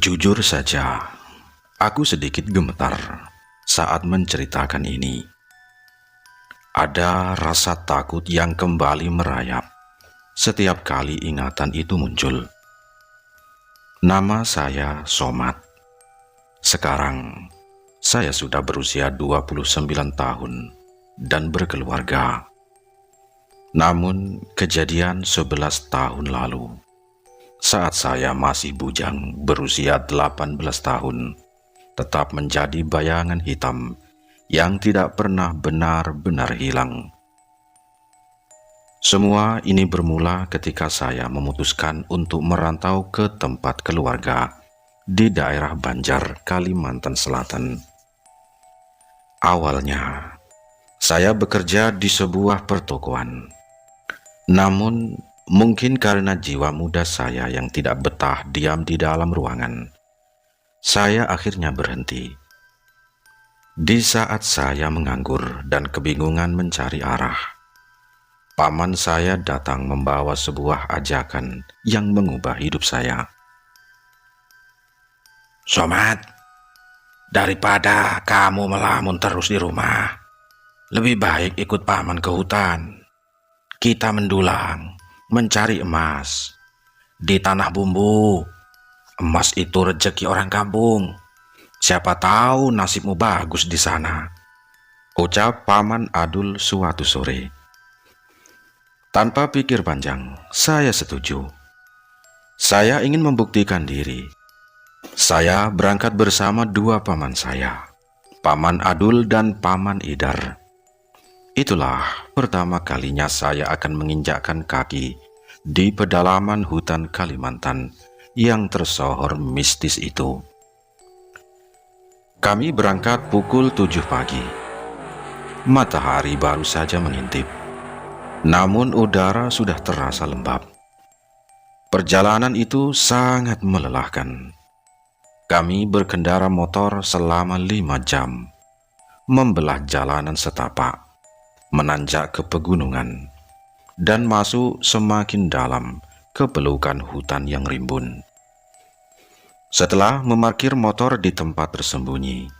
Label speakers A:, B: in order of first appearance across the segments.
A: Jujur saja, aku sedikit gemetar saat menceritakan ini. Ada rasa takut yang kembali merayap setiap kali ingatan itu muncul. Nama saya Somad. Sekarang, saya sudah berusia 29 tahun dan berkeluarga. Namun, kejadian 11 tahun lalu, saat saya masih bujang berusia 18 tahun, tetap menjadi bayangan hitam yang tidak pernah benar-benar hilang. Semua ini bermula ketika saya memutuskan untuk merantau ke tempat keluarga di daerah Banjar, Kalimantan Selatan. Awalnya, saya bekerja di sebuah pertokoan. Namun, mungkin karena jiwa muda saya yang tidak betah diam di dalam ruangan, saya akhirnya berhenti. Di saat saya menganggur dan kebingungan mencari arah, paman saya datang membawa sebuah ajakan yang mengubah hidup saya. "Somad, daripada kamu melamun terus di rumah, lebih baik ikut paman ke hutan. Kita mendulang, mencari emas. Di tanah bumbu, emas itu rezeki orang kampung. Siapa tahu nasibmu bagus di sana," ucap Paman Adul suatu sore. Tanpa pikir panjang, saya setuju. Saya ingin membuktikan diri. Saya berangkat bersama dua paman saya, Paman Adul dan Paman Idar. Itulah pertama kalinya saya akan menginjakkan kaki di pedalaman hutan Kalimantan yang tersohor mistis itu. Kami berangkat pukul 7 pagi. Matahari baru saja mengintip, namun udara sudah terasa lembab. Perjalanan itu sangat melelahkan. Kami berkendara motor selama 5 jam, membelah jalanan setapak, menanjak ke pegunungan, dan masuk semakin dalam ke pelukan hutan yang rimbun. Setelah memarkir motor di tempat tersembunyi,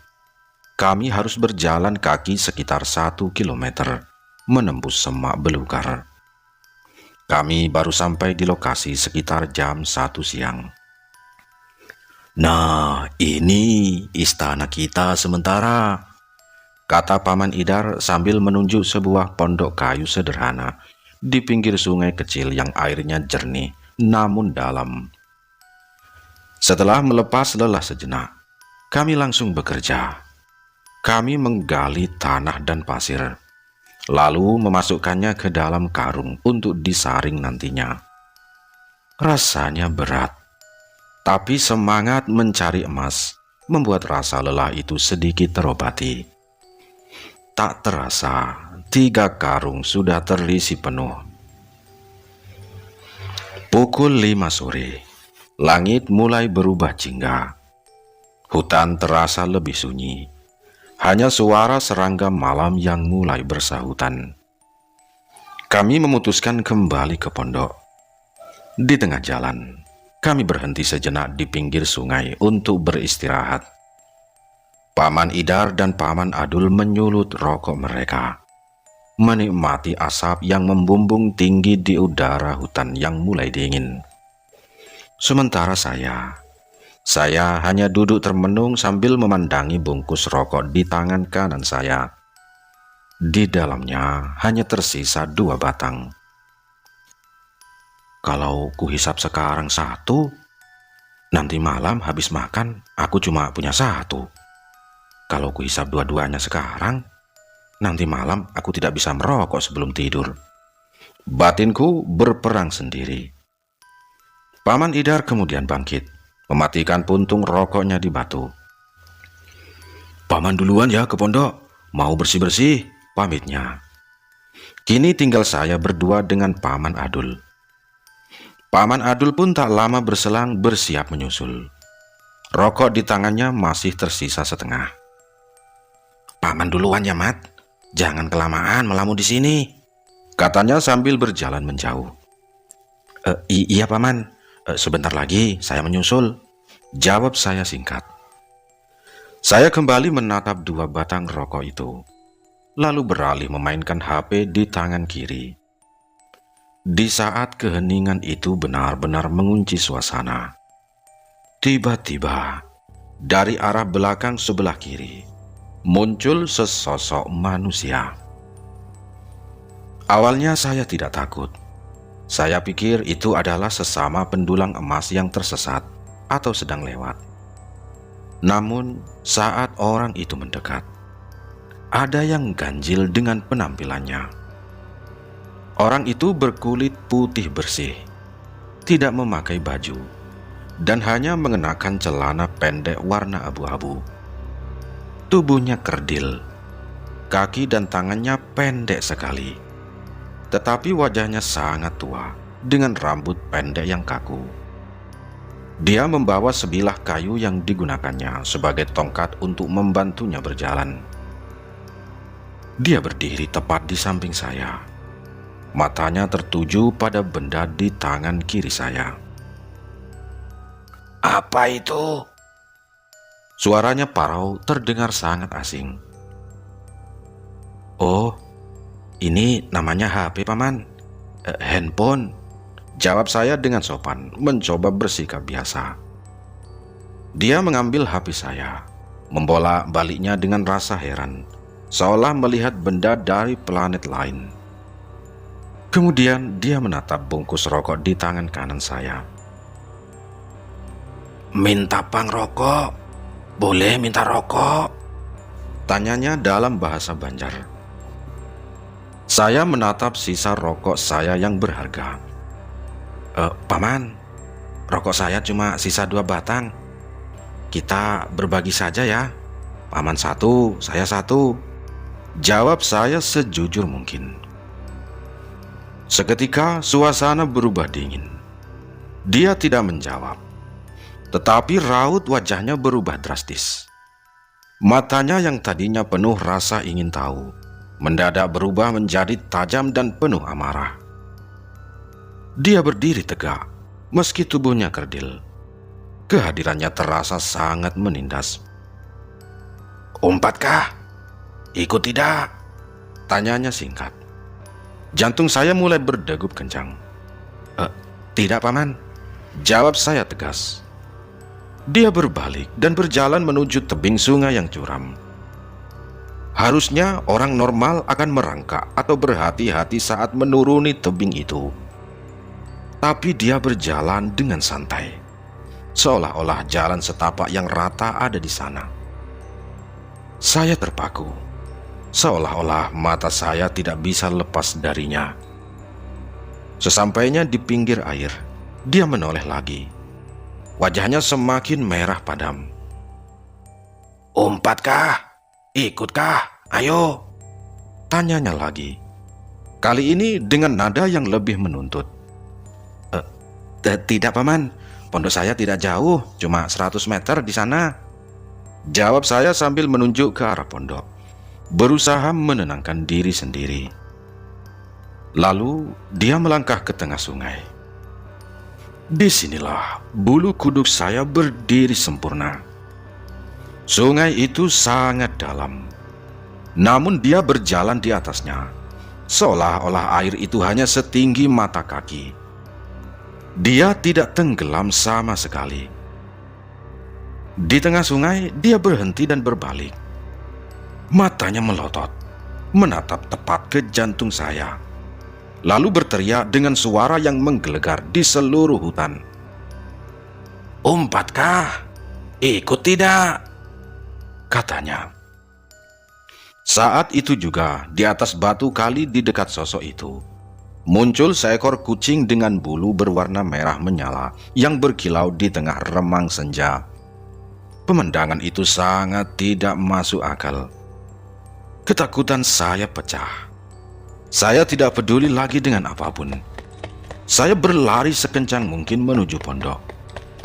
A: kami harus berjalan kaki sekitar 1 kilometer menembus semak belukar. Kami baru sampai di lokasi sekitar jam 1 siang. "Nah, ini istana kita sementara," kata Paman Idar sambil menunjuk sebuah pondok kayu sederhana di pinggir sungai kecil yang airnya jernih namun dalam. Setelah melepas lelah sejenak, kami langsung bekerja. Kami menggali tanah dan pasir, lalu memasukkannya ke dalam karung untuk disaring nantinya. Rasanya berat, tapi semangat mencari emas membuat rasa lelah itu sedikit terobati. Tak terasa, 3 karung sudah terisi penuh. Pukul 5 sore, langit mulai berubah jingga. Hutan terasa lebih sunyi. Hanya suara serangga malam yang mulai bersahutan. Kami memutuskan kembali ke pondok. Di tengah jalan, kami berhenti sejenak di pinggir sungai untuk beristirahat. Paman Idar dan Paman Adul menyulut rokok mereka, menikmati asap yang membumbung tinggi di udara hutan yang mulai dingin. Sementara saya hanya duduk termenung sambil memandangi bungkus rokok di tangan kanan saya. Di dalamnya hanya tersisa 2 batang. Kalau kuhisap sekarang 1, nanti malam habis makan aku cuma punya 1. Kalau kuhisap dua-duanya sekarang, nanti malam aku tidak bisa merokok sebelum tidur. Batinku berperang sendiri. Paman Idar kemudian bangkit, mematikan puntung rokoknya di batu. "Paman duluan ya ke pondok, mau bersih-bersih," pamitnya. Kini tinggal saya berdua dengan Paman Adul. Paman Adul pun tak lama berselang bersiap menyusul. Rokok di tangannya masih tersisa setengah. "Paman duluan ya, Mat. Jangan kelamaan melamun di sini," katanya sambil berjalan menjauh. Iya, Paman. Sebentar lagi saya menyusul," Jawab saya singkat. Saya kembali menatap dua batang rokok itu, lalu beralih memainkan HP di tangan kiri. Di saat keheningan itu benar-benar mengunci suasana, tiba-tiba dari arah belakang sebelah kiri muncul sesosok manusia. Awalnya saya tidak takut. Saya pikir itu adalah sesama pendulang emas yang tersesat atau sedang lewat. Namun saat orang itu mendekat, ada yang ganjil dengan penampilannya. Orang itu berkulit putih bersih, tidak memakai baju, dan hanya mengenakan celana pendek warna abu-abu. Tubuhnya kerdil, kaki dan tangannya pendek sekali, tetapi wajahnya sangat tua dengan rambut pendek yang kaku. Dia membawa sebilah kayu yang digunakannya sebagai tongkat untuk membantunya berjalan. Dia berdiri tepat di samping saya. Matanya tertuju pada benda di tangan kiri saya. "Apa itu?" Suaranya parau terdengar sangat asing. "Oh, ini namanya HP, Paman. Handphone." Jawab saya dengan sopan, mencoba bersikap biasa. Dia mengambil HP saya, membolak-baliknya dengan rasa heran, seolah melihat benda dari planet lain. Kemudian dia menatap bungkus rokok di tangan kanan saya. "Minta pang rokok? Boleh minta rokok?" tanyanya dalam bahasa Banjar. Saya menatap sisa rokok saya yang berharga. "Paman, rokok saya cuma sisa 2 batang. Kita berbagi saja ya. Paman 1, saya 1. Jawab saya sejujur mungkin. Seketika suasana berubah dingin. Dia tidak menjawab, tetapi raut wajahnya berubah drastis. Matanya yang tadinya penuh rasa ingin tahu, mendadak berubah menjadi tajam dan penuh amarah. Dia berdiri tegak, meski tubuhnya kerdil. Kehadirannya terasa sangat menindas. "Umpatkah? Ikut tidak?" tanyanya singkat. Jantung saya mulai berdegup kencang. Tidak, Paman," jawab saya tegas. Dia berbalik dan berjalan menuju tebing sungai yang curam. Harusnya orang normal akan merangkak atau berhati-hati saat menuruni tebing itu. Tapi dia berjalan dengan santai, seolah-olah jalan setapak yang rata ada di sana. Saya terpaku, seolah-olah mata saya tidak bisa lepas darinya. Sesampainya di pinggir air, dia menoleh lagi. Wajahnya semakin merah padam. "Umpatkah? Ikutkah? Ayo," tanyanya lagi. Kali ini dengan nada yang lebih menuntut. Tidak, Paman. Pondok saya tidak jauh, cuma 100 meter di sana," jawab saya sambil menunjuk ke arah pondok, berusaha menenangkan diri sendiri. Lalu dia melangkah ke tengah sungai. Disinilah bulu kuduk saya berdiri sempurna. Sungai itu sangat dalam, namun dia berjalan di atasnya, seolah-olah air itu hanya setinggi mata kaki. Dia tidak tenggelam sama sekali. Di tengah sungai, dia berhenti dan berbalik. Matanya melotot, menatap tepat ke jantung saya, lalu berteriak dengan suara yang menggelegar di seluruh hutan. "Umpatkah? Ikut tidak?" katanya. Saat itu juga, di atas batu kali di dekat sosok itu, muncul seekor kucing dengan bulu berwarna merah menyala yang berkilau di tengah remang senja. Pemandangan itu sangat tidak masuk akal. Ketakutan saya pecah. Saya tidak peduli lagi dengan apapun. Saya berlari sekencang mungkin menuju pondok,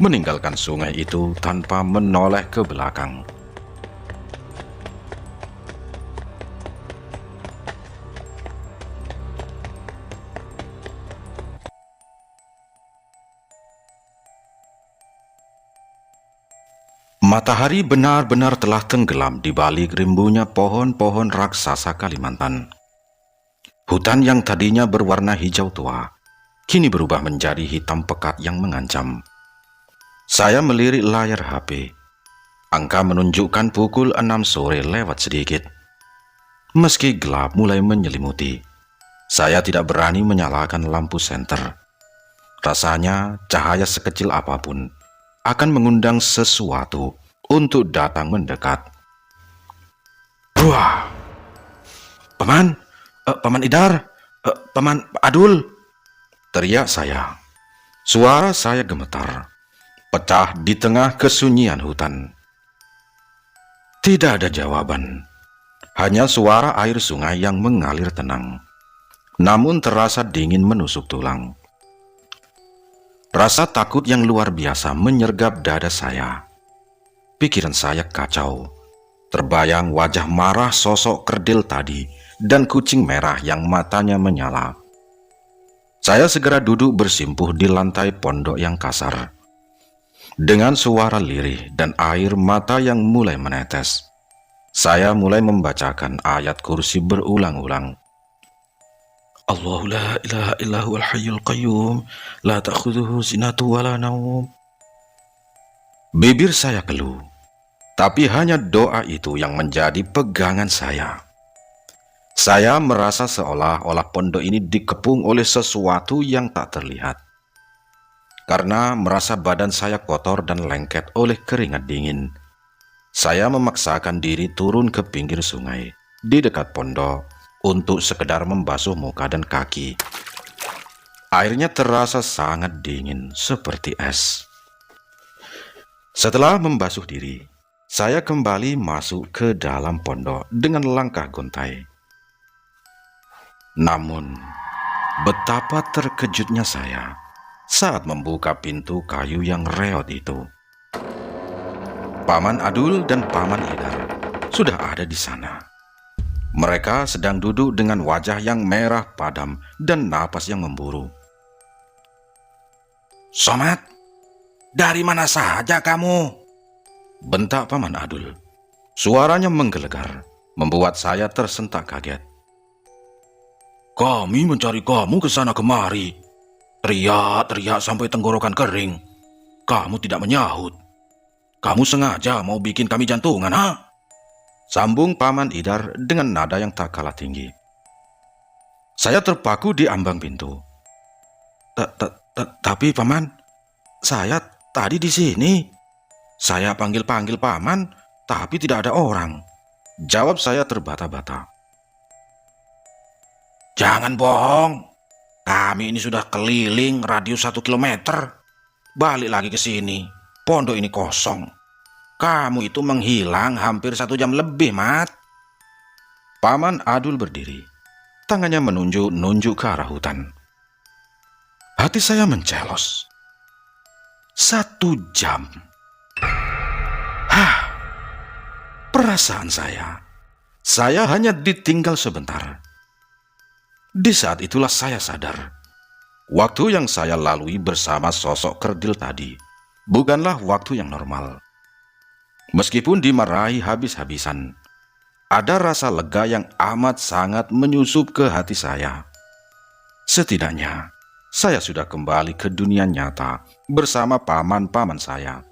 A: meninggalkan sungai itu tanpa menoleh ke belakang. Matahari benar-benar telah tenggelam di balik rimbunya pohon-pohon raksasa Kalimantan. Hutan yang tadinya berwarna hijau tua, kini berubah menjadi hitam pekat yang mengancam. Saya melirik layar HP. Angka menunjukkan pukul 6 sore lewat sedikit. Meski gelap mulai menyelimuti, saya tidak berani menyalakan lampu senter. Rasanya cahaya sekecil apapun akan mengundang sesuatu untuk datang mendekat. Wah, Paman Idar, Paman Adul, teriak saya. Suara saya gemetar, pecah di tengah kesunyian hutan. Tidak ada jawaban, hanya suara air sungai yang mengalir tenang, namun terasa dingin menusuk tulang. Rasa takut yang luar biasa menyergap dada saya. Pikiran saya kacau. Terbayang wajah marah sosok kerdil tadi dan kucing merah yang matanya menyala. Saya segera duduk bersimpuh di lantai pondok yang kasar. Dengan suara lirih dan air mata yang mulai menetes, saya mulai membacakan ayat kursi berulang-ulang. Allahu la ilaha illahu al-hayyul qayyum, la ta'khudhuhu sinatu wa la naum. Bibir saya keluh, tapi hanya doa itu yang menjadi pegangan saya. Saya merasa seolah-olah pondok ini dikepung oleh sesuatu yang tak terlihat. Karena merasa badan saya kotor dan lengket oleh keringat dingin, saya memaksakan diri turun ke pinggir sungai di dekat pondok untuk sekedar membasuh muka dan kaki. Airnya terasa sangat dingin seperti es. Setelah membasuh diri, saya kembali masuk ke dalam pondok dengan langkah gontai. Namun, betapa terkejutnya saya saat membuka pintu kayu yang reot itu. Paman Adul dan Paman Idar sudah ada di sana. Mereka sedang duduk dengan wajah yang merah padam dan napas yang memburu. "Somad, dari mana saja kamu?" bentak Paman Adul. Suaranya menggelegar, membuat saya tersentak kaget. "Kami mencari kamu ke sana kemari. Teriak-teriak sampai tenggorokan kering. Kamu tidak menyahut. Kamu sengaja mau bikin kami jantungan, ha?" Sambung Paman Idar dengan nada yang tak kalah tinggi. Saya terpaku di ambang pintu. Tapi Paman, saya tadi di sini. Saya panggil-panggil Paman, tapi tidak ada orang. Jawab saya terbata-bata. "Jangan bohong. Kami ini sudah keliling radius 1 kilometer. Balik lagi ke sini. Pondok ini kosong. Kamu itu menghilang hampir 1 jam lebih, Mat." Paman Adul berdiri. Tangannya menunjuk-nunjuk ke arah hutan. Hati saya mencelos. 1 jam. Perasaan saya hanya ditinggal sebentar. Di saat itulah saya sadar, waktu yang saya lalui bersama sosok kerdil tadi bukanlah waktu yang normal. Meskipun dimarahi habis-habisan, ada rasa lega yang amat sangat menyusup ke hati saya. Setidaknya, saya sudah kembali ke dunia nyata bersama paman-paman saya.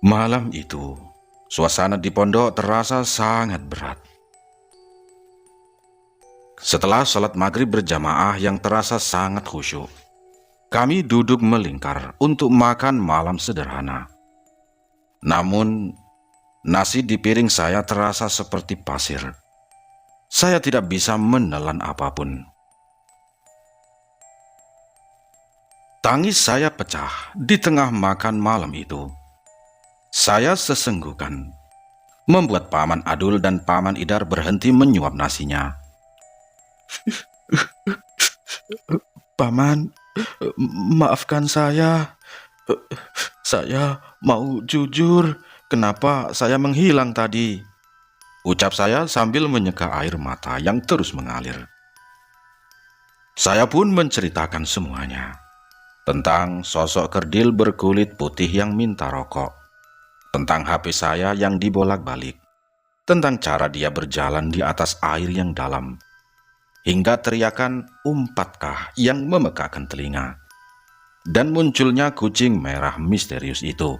A: Malam itu, suasana di pondok terasa sangat berat. Setelah sholat maghrib berjamaah yang terasa sangat khusyuk, kami duduk melingkar untuk makan malam sederhana. Namun, nasi di piring saya terasa seperti pasir. Saya tidak bisa menelan apapun. Tangis saya pecah di tengah makan malam itu. Saya sesenggukan, membuat Paman Adul dan Paman Idar berhenti menyuap nasinya. "Paman, maafkan saya. Saya mau jujur, kenapa saya menghilang tadi?" ucap saya sambil menyeka air mata yang terus mengalir. Saya pun menceritakan semuanya. tentang sosok kerdil berkulit putih yang minta rokok, tentang HP saya yang dibolak-balik, tentang cara dia berjalan di atas air yang dalam, hingga teriakan "umpatkah" yang memekakkan telinga, dan munculnya kucing merah misterius itu.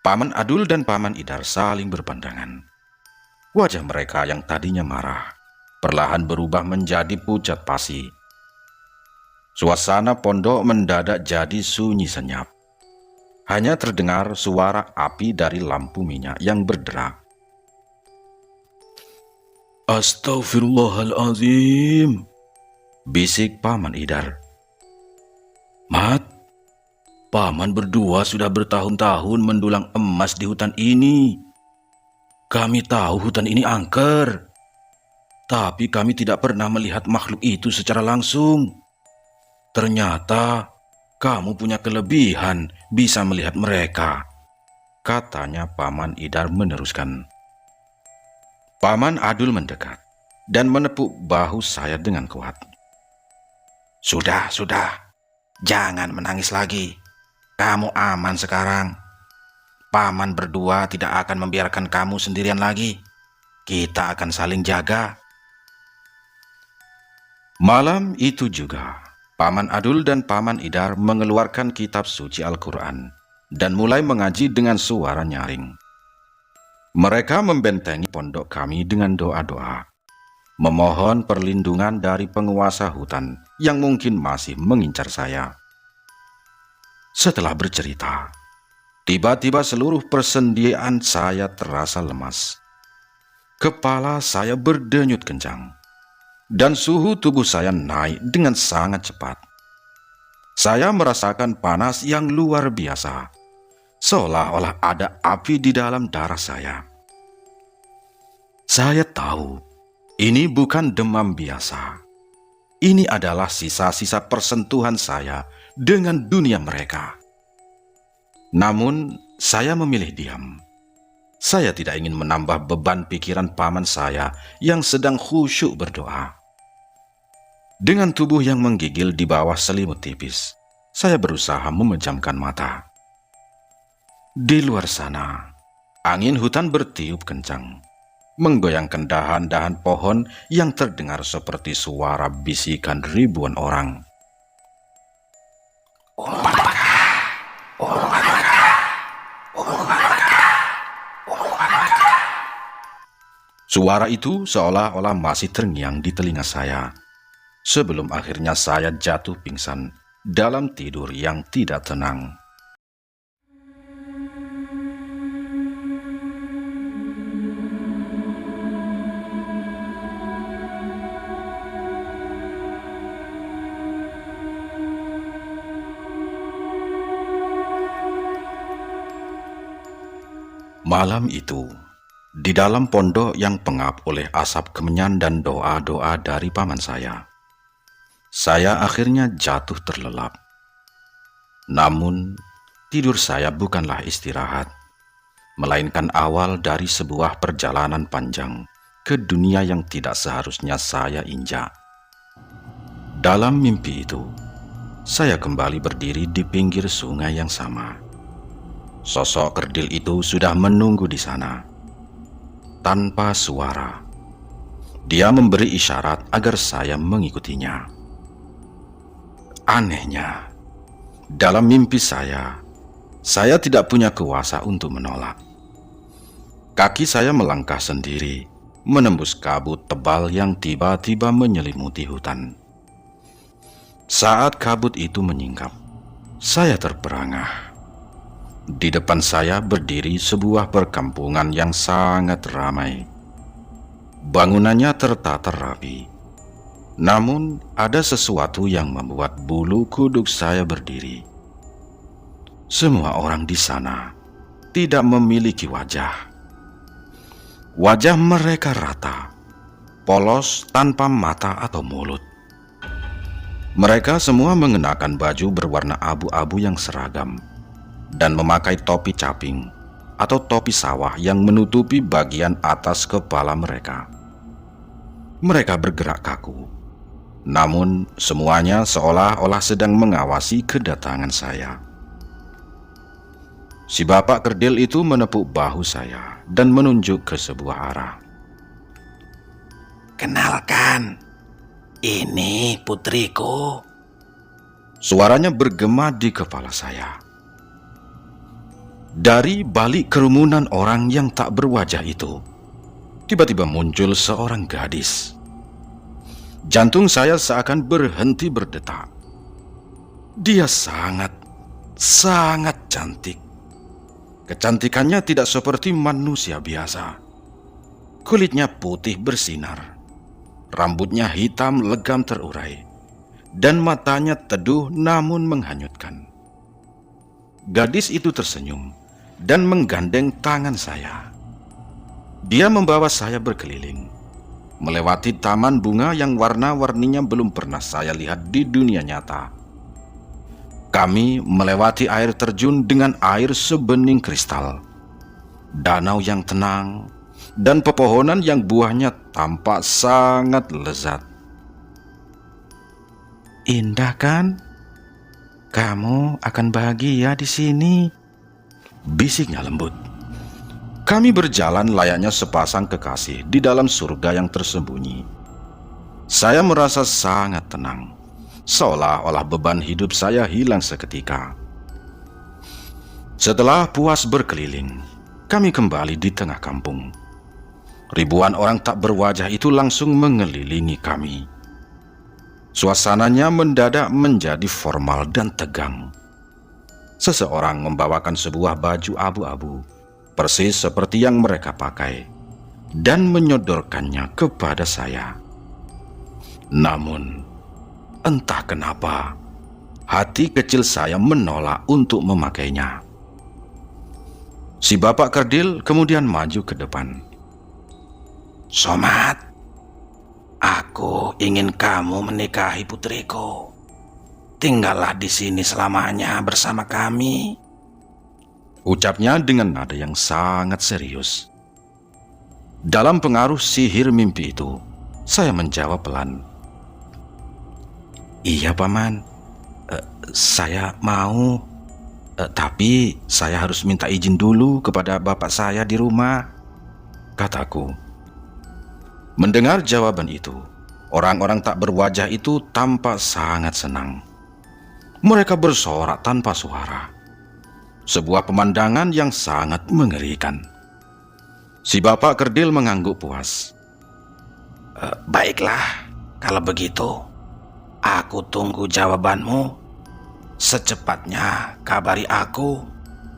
A: Paman Adul dan Paman Idar saling berpandangan. Wajah mereka yang tadinya marah perlahan berubah menjadi pucat pasi. Suasana pondok mendadak jadi sunyi senyap. Hanya terdengar suara api dari lampu minyak yang berderak. "Astaghfirullahaladzim," bisik Paman Idar. "Mat, Paman berdua sudah bertahun-tahun mendulang emas di hutan ini. Kami tahu hutan ini angker, tapi kami tidak pernah melihat makhluk itu secara langsung. Ternyata kamu punya kelebihan bisa melihat mereka," katanya Paman Idar meneruskan. Paman Adul mendekat dan menepuk bahu saya dengan kuat. Sudah, jangan menangis lagi. Kamu aman sekarang. Paman berdua tidak akan membiarkan kamu sendirian lagi. Kita akan saling jaga." Malam itu juga, Paman Adul dan Paman Idar mengeluarkan kitab suci Al-Quran dan mulai mengaji dengan suara nyaring. Mereka membentengi pondok kami dengan doa-doa, memohon perlindungan dari penguasa hutan yang mungkin masih mengincar saya. Setelah bercerita, tiba-tiba seluruh persendian saya terasa lemas. Kepala saya berdenyut kencang, dan suhu tubuh saya naik dengan sangat cepat. Saya merasakan panas yang luar biasa, seolah-olah ada api di dalam darah saya. Saya tahu ini bukan demam biasa. Ini adalah sisa-sisa persentuhan saya dengan dunia mereka. Namun, saya memilih diam. Saya tidak ingin menambah beban pikiran paman saya yang sedang khusyuk berdoa. Dengan tubuh yang menggigil di bawah selimut tipis, saya berusaha memejamkan mata. Di luar sana, angin hutan bertiup kencang, menggoyangkan dahan-dahan pohon yang terdengar seperti suara bisikan ribuan orang. Suara itu seolah-olah masih terngiang di telinga saya, sebelum akhirnya saya jatuh pingsan dalam tidur yang tidak tenang. Malam itu, di dalam pondok yang pengap oleh asap kemenyan dan doa-doa dari paman saya akhirnya jatuh terlelap. Namun, tidur saya bukanlah istirahat, melainkan awal dari sebuah perjalanan panjang ke dunia yang tidak seharusnya saya injak. Dalam mimpi itu, saya kembali berdiri di pinggir sungai yang sama. Sosok kerdil itu sudah menunggu di sana. Tanpa suara, dia memberi isyarat agar saya mengikutinya. Anehnya, dalam mimpi saya tidak punya kuasa untuk menolak. Kaki saya melangkah sendiri, menembus kabut tebal yang tiba-tiba menyelimuti hutan. Saat kabut itu menyingkap, saya terperangah. Di depan saya berdiri sebuah perkampungan yang sangat ramai. Bangunannya tertata rapi. Namun ada sesuatu yang membuat bulu kuduk saya berdiri. Semua orang di sana tidak memiliki wajah. Wajah mereka rata, polos tanpa mata atau mulut. Mereka semua mengenakan baju berwarna abu-abu yang seragam dan memakai topi caping atau topi sawah yang menutupi bagian atas kepala mereka. Mereka bergerak kaku, Namun semuanya seolah-olah sedang mengawasi kedatangan saya. Si bapak kerdil itu menepuk bahu saya dan menunjuk ke sebuah arah.
B: "Kenalkan, ini putriku."
A: Suaranya bergema di kepala saya. Dari balik kerumunan orang yang tak berwajah itu, tiba-tiba muncul seorang gadis. Jantung saya seakan berhenti berdetak. Dia sangat cantik. Kecantikannya tidak seperti manusia biasa. Kulitnya putih bersinar, rambutnya hitam legam terurai, dan matanya teduh namun menghanyutkan. Gadis itu tersenyum dan menggandeng tangan saya. Dia membawa saya berkeliling, melewati taman bunga yang warna-warninya belum pernah saya lihat di dunia nyata. Kami melewati air terjun dengan air sebening kristal, danau yang tenang, dan pepohonan yang buahnya tampak sangat lezat.
B: "Indah kan? Kamu akan bahagia di sini,"
A: bisiknya lembut. Kami berjalan layaknya sepasang kekasih di dalam surga yang tersembunyi. Saya merasa sangat tenang, seolah-olah beban hidup saya hilang seketika. Setelah puas berkeliling, kami kembali di tengah kampung. Ribuan orang tak berwajah itu langsung mengelilingi kami. Suasananya mendadak menjadi formal dan tegang. Seseorang membawakan sebuah baju abu-abu, persis seperti yang mereka pakai, dan menyodorkannya kepada saya. Namun, entah kenapa, hati kecil saya menolak untuk memakainya. Si bapak kerdil kemudian maju ke depan.
B: "Somad, aku ingin kamu menikahi putriku. Tinggallah di sini selamanya bersama kami,"
A: ucapnya dengan nada yang sangat serius. Dalam pengaruh sihir mimpi itu, saya menjawab pelan.
B: "Iya, Paman. Saya mau. Tapi saya harus minta izin dulu kepada bapak saya di rumah,"
A: kataku. Mendengar jawaban itu, orang-orang tak berwajah itu tampak sangat senang. Mereka bersorak tanpa suara. Sebuah pemandangan yang sangat mengerikan. Si bapak kerdil mengangguk puas.
B: "Baiklah, kalau begitu, aku tunggu jawabanmu. Secepatnya kabari aku,"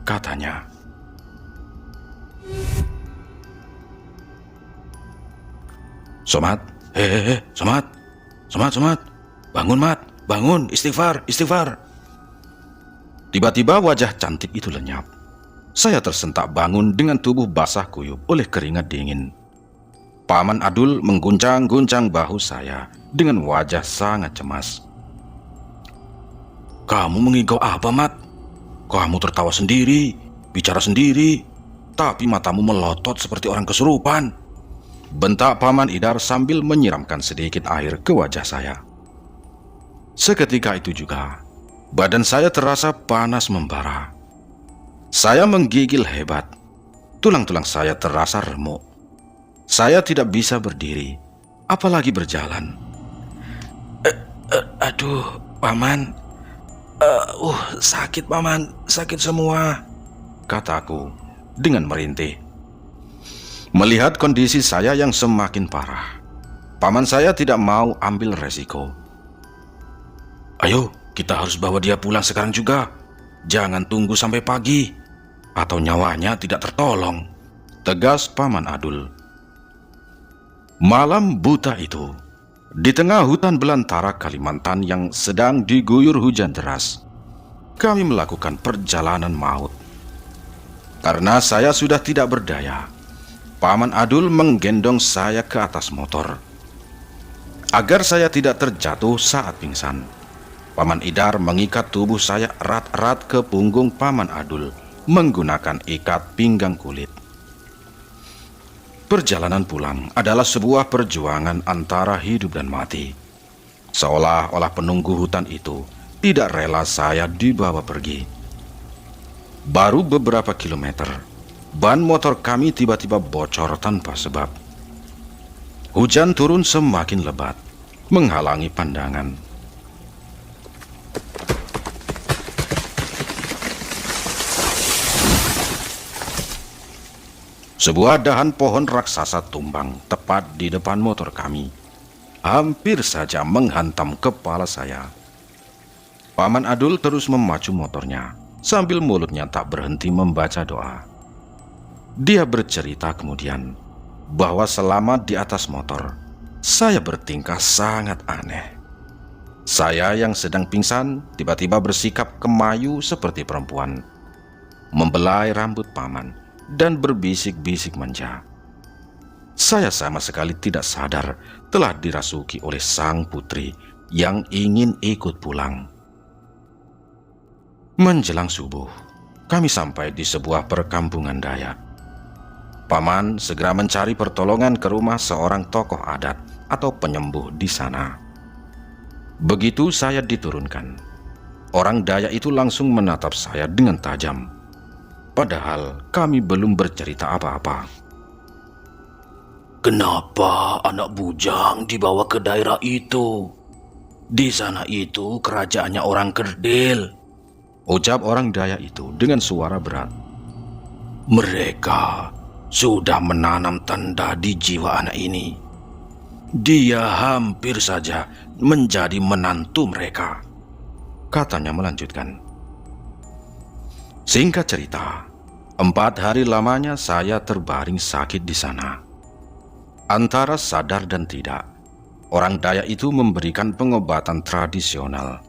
A: katanya. Somad, Somad, bangun Mat, bangun, istighfar. Tiba-tiba wajah cantik itu lenyap. Saya tersentak bangun dengan tubuh basah kuyup oleh keringat dingin. Paman Adul mengguncang-guncang bahu saya dengan wajah sangat cemas. "Kamu mengigau apa, Mat? Kamu tertawa sendiri, bicara sendiri, tapi matamu melotot seperti orang kesurupan," bentak Paman Idar sambil menyiramkan sedikit air ke wajah saya. Seketika itu juga, badan saya terasa panas membara. Saya menggigil hebat. Tulang-tulang saya terasa remuk. Saya tidak bisa berdiri, apalagi berjalan.
B: Aduh, Paman. Sakit, Paman. Sakit semua,"
A: kataku dengan merintih. Melihat kondisi saya yang semakin parah, paman saya tidak mau ambil resiko. "Ayo, kita harus bawa dia pulang sekarang juga. Jangan tunggu sampai pagi, atau nyawanya tidak tertolong," tegas Paman Adul. Malam buta itu, di tengah hutan belantara Kalimantan yang sedang diguyur hujan deras, kami melakukan perjalanan maut. Karena saya sudah tidak berdaya, Paman Adul menggendong saya ke atas motor. Agar saya tidak terjatuh saat pingsan, Paman Idar mengikat tubuh saya erat-erat ke punggung Paman Adul menggunakan ikat pinggang kulit. Perjalanan pulang adalah sebuah perjuangan antara hidup dan mati.
B: Seolah-olah penunggu hutan itu tidak rela saya dibawa pergi. Baru beberapa kilometer, ban motor kami tiba-tiba bocor tanpa sebab. Hujan turun semakin lebat, menghalangi pandangan. Sebuah dahan pohon raksasa tumbang tepat di depan motor kami. Hampir saja menghantam kepala saya. Paman Adul terus memacu motornya sambil mulutnya tak berhenti membaca doa. Dia bercerita kemudian bahwa selama di atas motor, saya bertingkah sangat aneh. Saya yang sedang pingsan tiba-tiba bersikap kemayu seperti perempuan, membelai rambut paman dan berbisik-bisik manja. Saya sama sekali tidak sadar telah dirasuki oleh sang putri yang ingin ikut pulang. Menjelang subuh, kami sampai di sebuah perkampungan Dayak. Paman segera mencari pertolongan ke rumah seorang tokoh adat atau penyembuh di sana. Begitu saya diturunkan, orang Dayak itu langsung menatap saya dengan tajam. Padahal kami belum bercerita apa-apa.
A: Kenapa anak bujang dibawa ke daerah itu? Di sana itu kerajaannya orang kerdil,
B: ucap orang Dayak itu dengan suara berat.
A: Mereka sudah menanam tanda di jiwa anak ini. Dia hampir saja menjadi menantu mereka,
B: katanya melanjutkan. Singkat cerita, 4 hari lamanya saya terbaring sakit di sana. Antara sadar dan tidak, orang Dayak itu memberikan pengobatan tradisional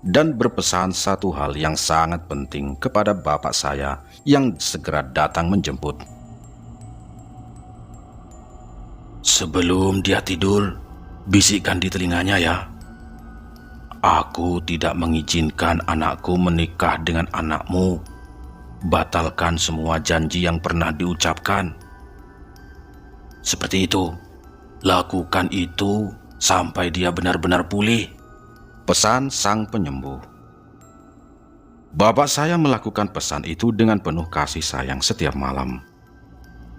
B: dan berpesan satu hal yang sangat penting kepada bapak saya yang segera datang menjemput.
A: Sebelum dia tidur, bisikkan di telinganya ya. Aku tidak mengizinkan anakku menikah dengan anakmu. Batalkan semua janji yang pernah diucapkan. Seperti itu, lakukan itu sampai dia benar-benar pulih,
B: pesan sang penyembuh. Bapak saya melakukan pesan itu dengan penuh kasih sayang setiap malam.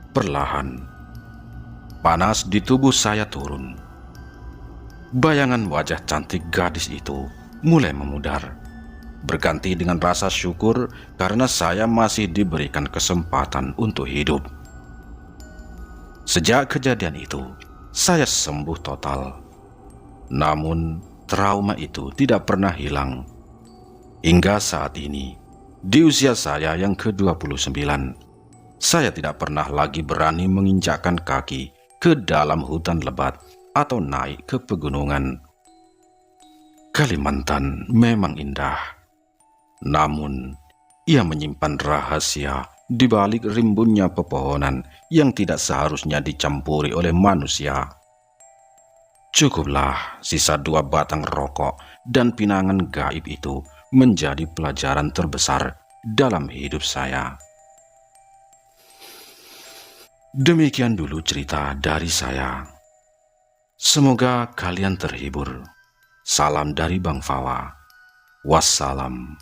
B: Perlahan, panas di tubuh saya turun. Bayangan wajah cantik gadis itu mulai memudar, berganti dengan rasa syukur karena saya masih diberikan kesempatan untuk hidup. Sejak kejadian itu, saya sembuh total. Namun, trauma itu tidak pernah hilang. Hingga saat ini, di usia saya yang ke-29, saya tidak pernah lagi berani menginjakkan kaki ke dalam hutan lebat atau naik ke pegunungan. Kalimantan memang indah, namun ia menyimpan rahasia di balik rimbunnya pepohonan yang tidak seharusnya dicampuri oleh manusia. Cukuplah sisa 2 batang rokok dan pinangan gaib itu menjadi pelajaran terbesar dalam hidup saya. Demikian dulu cerita dari saya. Semoga kalian terhibur. Salam dari Bang Fawa. Wassalam.